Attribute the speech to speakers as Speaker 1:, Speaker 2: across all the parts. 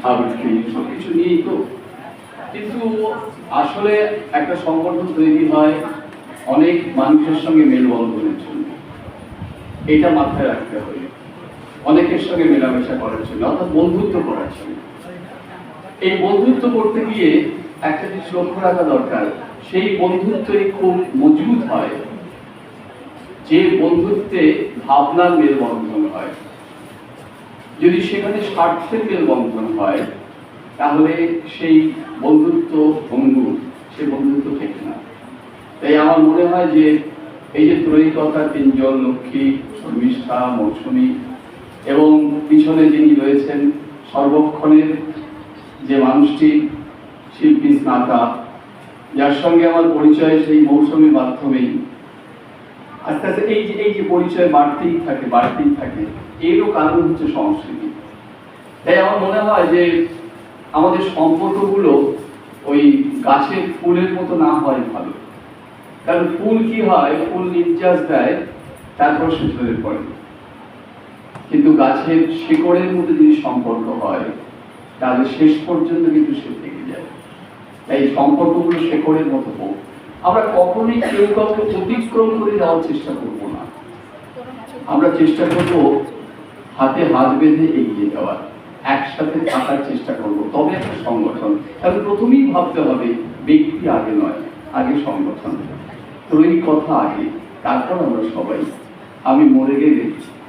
Speaker 1: আবৃত্তি সবকিছু নিয়েই তো। কিন্তু আসলে একটা সম্পর্ক তৈরি হয় অনেক মানুষের সঙ্গে মেলবন্ধনের জন্য, এটা মাথায় রাখতে হবে। অনেকের সঙ্গে মেলামেশা করার জন্য, অর্থাৎ বন্ধুত্ব করার জন্য। এই বন্ধুত্ব করতে গিয়ে একটা জিনিস লক্ষ্য রাখা দরকার, সেই বন্ধুত্বই খুব মজবুত হয় যে বন্ধুত্বে ভাবনার মেলবন্ধন হয়। যদি সেখানে স্বার্থের মেলবন্ধন হয় তাহলে সেই বন্ধুত্ব ভঙ্গুর, সে বন্ধুত্ব থেকে না। তাই আমার মনে হয় যে এই যে ত্রয়ীকথা তিনজন, লক্ষ্মী, শর্মিষ্ঠা, মৌসুমী এবং পিছনে যিনি রয়েছেন সর্বক্ষণের যে মানুষটি, শিল্পী স্নাতা, যার সঙ্গে আমার পরিচয় সেই মৌসুমীর মাধ্যমেই, আস্তে আস্তে এই যে পরিচয় বাড়তেই থাকে, এরও কারণ হচ্ছে সংস্কৃতি। তাই আমার মনে হয় যে আমাদের সম্পর্কগুলো ওই গাছের ফুলের মতো না হয় ভালো। কারণ ফুল কি হয়, ফুল নির্যাস দেয়, তারপর সে ঝরে পড়ে। কিন্তু গাছের শিকড়ের মধ্যে যদি সম্পর্ক হয় তাহলে শেষ পর্যন্ত কিন্তু সে থেকে যায়। তাই সম্পর্কগুলো শেকড়ের মতো হোক। আমরা কখনোই কেউ কাউকে অতিক্রম করে যাওয়ার চেষ্টা করব না, আমরা চেষ্টা করব হাতে হাত বেঁধে এগিয়ে যাওয়ার, একসাথে থাকার চেষ্টা করব। তবে একটা সংগঠন, তাহলে প্রথমেই ভাবতে হবে ব্যক্তি আগে নয়, আগে সংগঠন। ত্রয়ীকথা আগে, তারপর আমরা সবাই। আমি মরে গেলে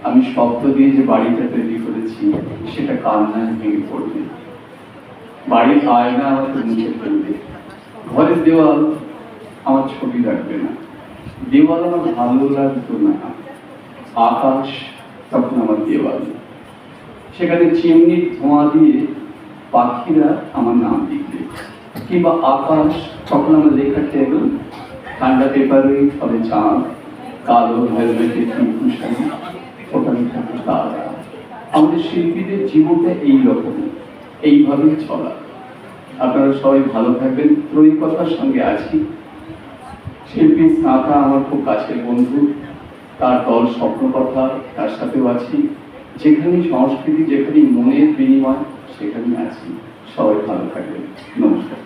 Speaker 1: আমি শব্দ দিয়ে যে বাড়িটা তৈরি করেছি সেটা কান্নায় ভেঙে পড়বে, বাড়ির আয়না আমাকে মুছে ফেলবে, ঘরের দেওয়াল আমার ছবি রাখবে না, দেওয়াল আমার ভালো লাগতো না, আকাশ তখন আমার দেওয়াল। সেখানে চিমনির ধোঁয়া দিয়ে পাখিরা আমার নাম লিখবে, কিংবা আকাশ তখন আমার লেখার টেবিল, ঠান্ডা পেপারে ফলে চাঁদ, কালো ভেলভেটে ত্রিভূষণ, ওখানে থাকে তারা। আমাদের শিল্পীদের জীবনটা এইরকম, এইভাবেই চলা। আপনারা সবাই ভালো থাকবেন। ত্রয়ীকথার সঙ্গে আছি। শিল্পী স্নাতা আমার খুব কাছের বন্ধু, তার দল স্বপ্নকথা, তার সাথেও আছি। যেখানে সংস্কৃতি, যেখানে মনের বিনিময়, সেখানে আছি। সবাই ভালো থাকবেন। নমস্কার।